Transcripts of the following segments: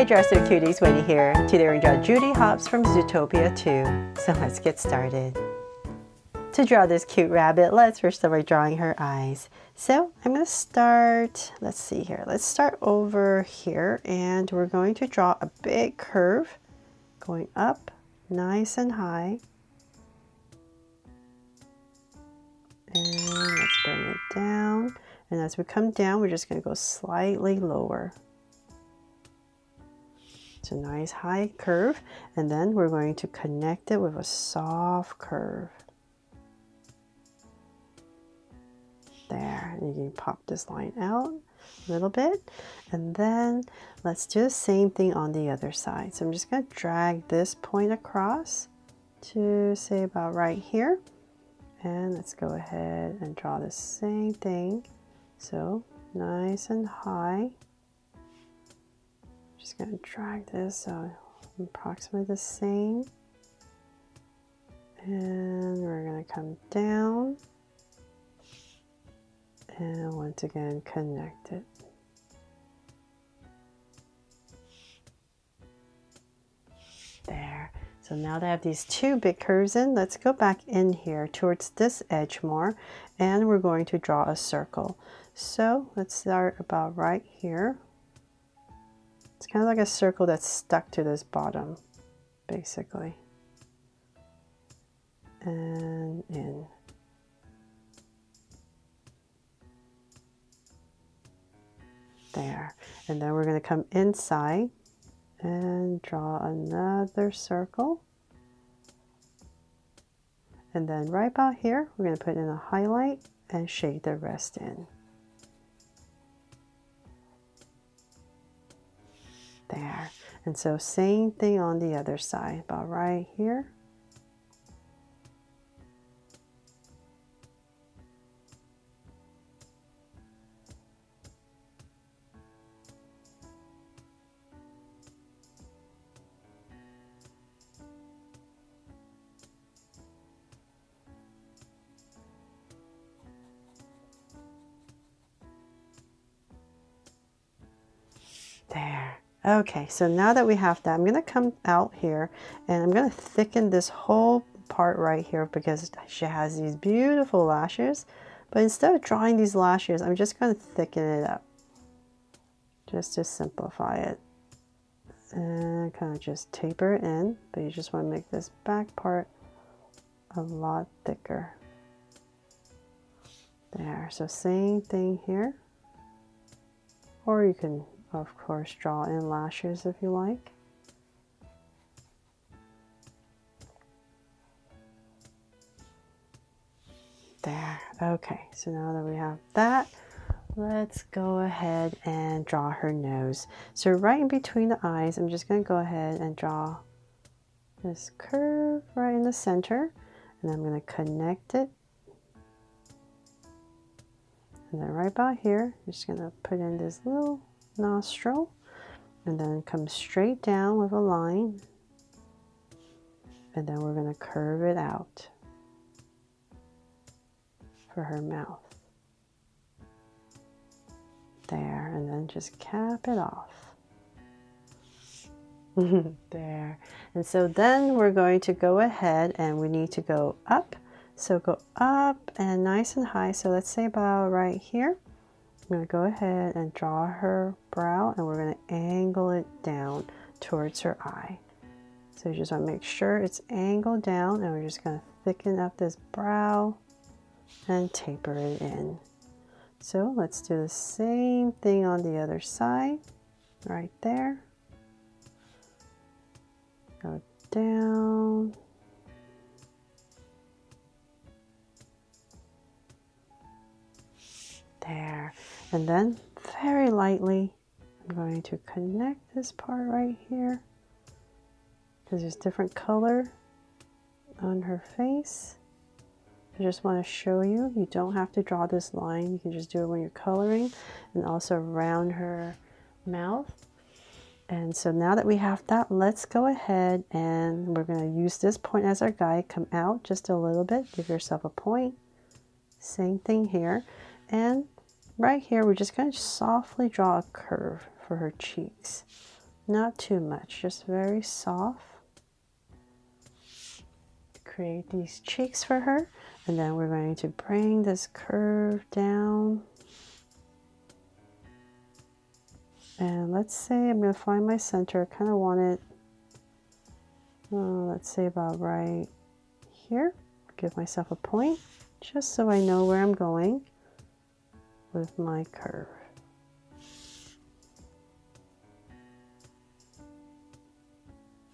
Hi Dresser Cuties, Wendy here. Today we're going to draw Judy Hopps from Zootopia 2. So let's get started. To draw this cute rabbit, let's first start by drawing her eyes. So I'm going to start, let's see here. Let's start over here and we're going to draw a big curve going up nice and high. And let's bring it down. And as we come down, we're just going to go slightly lower. It's a nice high curve. And then we're going to connect it with a soft curve. There. And you can pop this line out a little bit. And then let's do the same thing on the other side. So I'm just going to drag this point across to say about right here. And let's go ahead and draw the same thing. So nice and high. Just going to drag this so approximately the same. And we're going to come down. And once again, connect it. There. So now that I have these two big curves in, let's go back in here towards this edge more, and we're going to draw a circle. So let's start about right here. It's kind of like a circle that's stuck to this bottom, basically. And in. There. And then we're going to come inside and draw another circle. And then right about here, we're going to put in a highlight and shade the rest in. There. And so same thing on the other side, about right here. There. Okay, so now that we have that, I'm going to come out here and I'm going to thicken this whole part right here because she has these beautiful lashes. But instead of drawing these lashes, I'm just going to thicken it up just to simplify it. And kind of just taper it in, but you just want to make this back part a lot thicker. There, so same thing here. Or you can of course draw in lashes if you like. There. Okay, so now that we have that, let's go ahead and draw her nose. So right in between the eyes, I'm just going to go ahead and draw this curve right in the center, and I'm going to connect it. And then right about here, I'm just going to put in this little nostril and then come straight down with a line, and then we're going to curve it out for her mouth. There, and then just cap it off. There. And so then we're going to go ahead and we need to go up. So go up and nice and high. So let's say about right here. I'm going to go ahead and draw her brow, and we're going to angle it down towards her eye. So you just want to make sure it's angled down, and we're just going to thicken up this brow and taper it in. So let's do the same thing on the other side, right there. Go down. There. And then very lightly, I'm going to connect this part right here because there's different color on her face. I just want to show you, you don't have to draw this line. You can just do it when you're coloring, and also around her mouth. And so now that we have that, let's go ahead and we're going to use this point as our guide. Come out just a little bit, give yourself a point. Same thing here. And right here, we're just going to softly draw a curve for her cheeks. not too much, just very soft. Create these cheeks for her, and then we're going to bring this curve down. And let's say I'm going to find my center. I kind of want it, let's say about right here. Give myself a point just so I know where I'm going with my curve.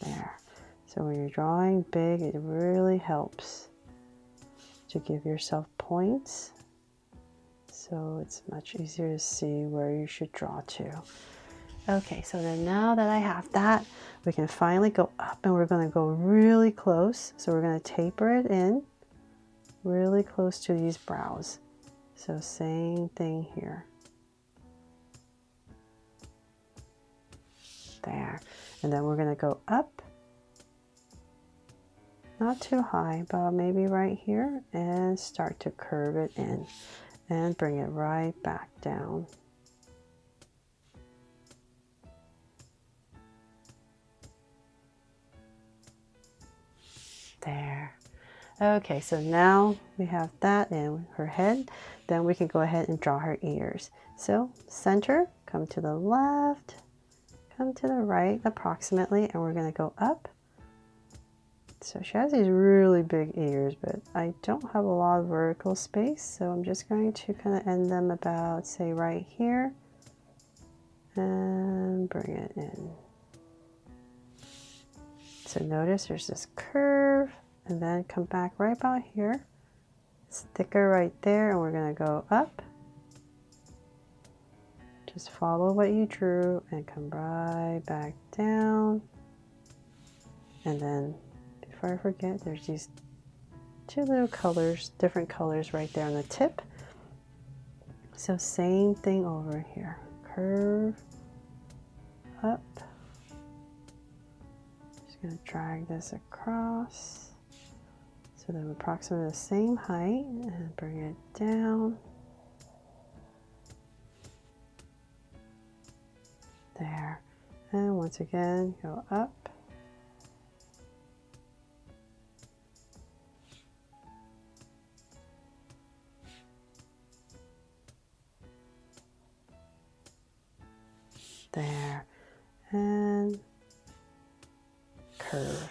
There. So when you're drawing big, it really helps to give yourself points, so it's much easier to see where you should draw to. Okay, so then now that I have that, we can finally go up, and we're going to go really close. So we're going to taper it in really close to these brows. So same thing here. There. And then we're going to go up, not too high, but maybe right here, and start to curve it in and bring it right back down. There. Okay, so now we have that in her head. Then we can go ahead and draw her ears. So center, come to the left, come to the right approximately, and we're going to go up. So she has these really big ears, but I don't have a lot of vertical space, so I'm just going to kind of end them about, say, right here, and bring it in. So notice there's this curve, and then come back right about here, sticker right there, and we're going to go up. Just follow what you drew and come right back down. And then, before I forget, there's these two little colors, different colors right there on the tip. So same thing over here. Curve up. Just going to drag this across so they're approximately the same height, and bring it down. There. And once again, go up. There. And curve.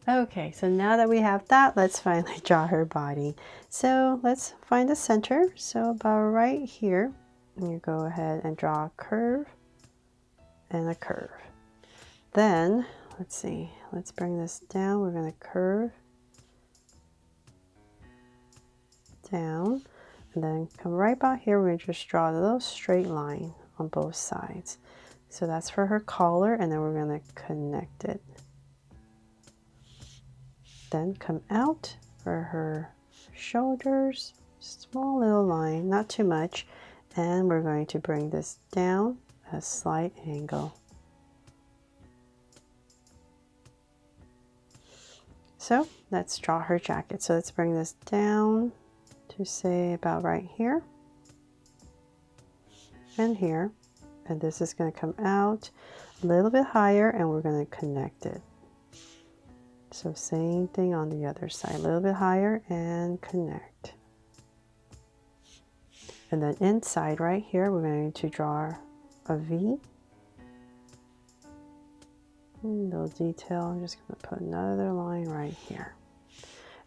Okay, so now that we have that, let's finally draw her body. So let's find the center. So about right here, and you go ahead and draw a curve and a curve. Then, let's see, let's bring this down. We're going to curve down, and then come right about here. We're going to just draw a little straight line on both sides. So that's for her collar, and then we're going to connect it. Then come out for her shoulders, small little line, not too much, and we're going to bring this down at a slight angle. So let's draw her jacket. So let's bring this down to say about right here and here, and this is going to come out a little bit higher, and we're going to connect it. So same thing on the other side, a little bit higher and connect. And then inside right here, we're going to draw a V. Little detail, I'm just going to put another line right here.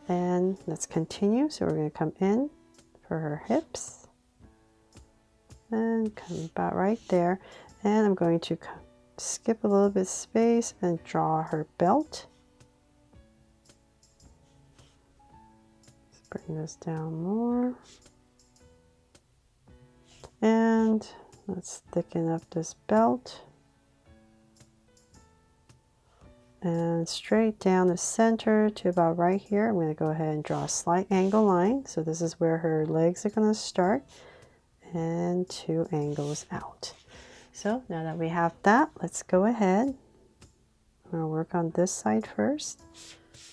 And let's continue. So we're going to come in for her hips. And come about right there. And I'm going to skip a little bit of space and draw her belt. Bring this down more. And let's thicken up this belt. And straight down the center to about right here, I'm going to go ahead and draw a slight angle line. So this is where her legs are going to start, and 2 angles out. So now that we have that, let's go ahead. I'm going to work on this side first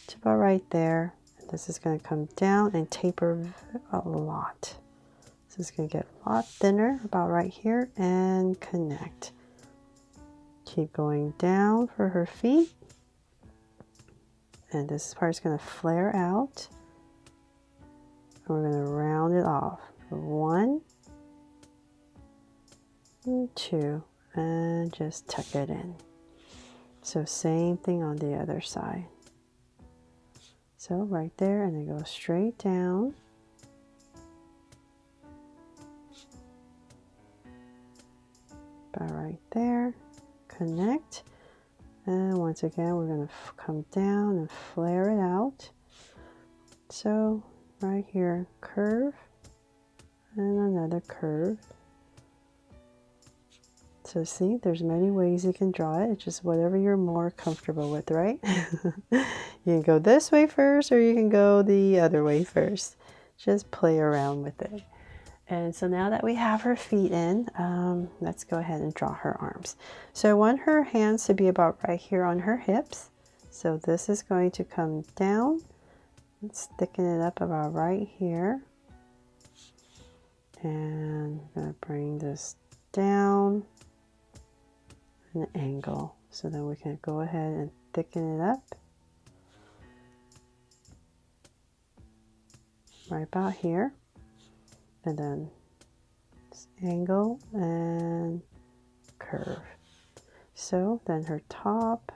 to about right there. This is going to come down and taper a lot. So it's going to get a lot thinner about right here and connect. Keep going down for her feet. And this part is going to flare out. And we're going to round it off. 1 and 2. And just tuck it in. So same thing on the other side. So right there, and then go straight down. About right there. Connect. And once again, we're going to come down and flare it out. So right here, curve. And another curve. So see, there's many ways you can draw it. It's just whatever you're more comfortable with, right? You can go this way first, or you can go the other way first. Just play around with it. And so now that we have her feet in, let's go ahead and draw her arms. So I want her hands to be about right here on her hips. So this is going to come down. Let's thicken it up about right here. And I'm going to bring this down. An angle, so then we can go ahead and thicken it up right about here, and then angle and curve. So then her top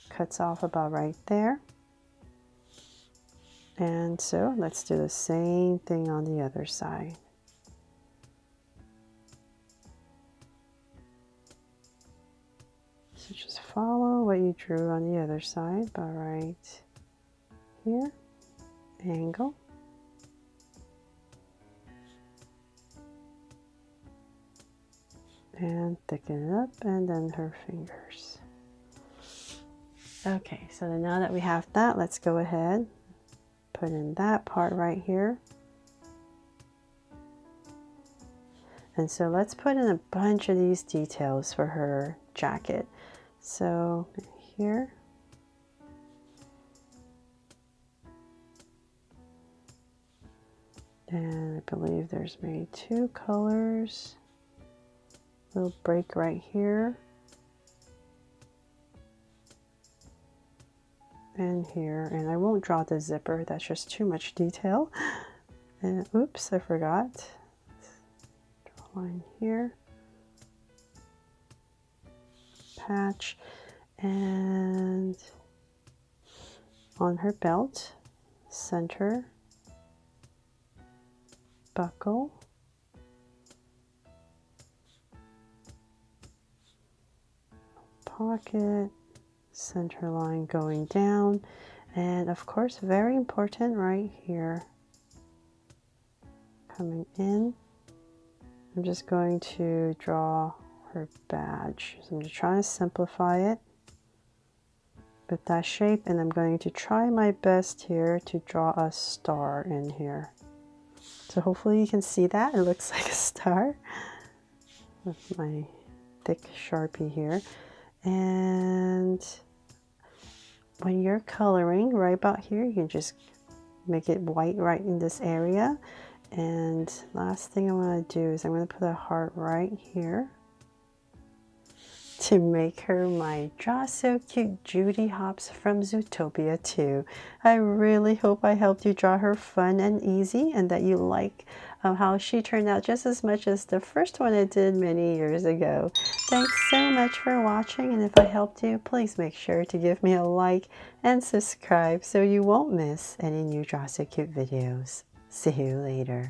cuts off about right there, and so let's do the same thing on the other side. So just follow what you drew on the other side, about right here, angle, and thicken it up, and then her fingers. Okay, so then now that we have that, let's go ahead, put in that part right here. And so let's put in a bunch of these details for her jacket. So here, and I believe there's maybe 2 colors, little break right here, and here, and I won't draw the zipper, that's just too much detail. And oops, I forgot. Draw a line here. Patch, and on her belt, center, buckle, pocket, center line going down, and of course, very important right here, coming in. I'm just going to draw her badge. So I'm just trying to simplify it with that shape, and I'm going to try my best here to draw a star in here. So hopefully you can see that. It looks like a star with my thick Sharpie here. And when you're coloring right about here, you can just make it white right in this area. And last thing I want to do is I'm going to put a heart right here to make her my Draw So Cute Judy Hopps from Zootopia 2. I really hope I helped you draw her fun and easy, and that you like how she turned out just as much as the first one I did many years ago. Thanks so much for watching, and if I helped you, please make sure to give me a like and subscribe so you won't miss any new Draw So Cute videos. See you later.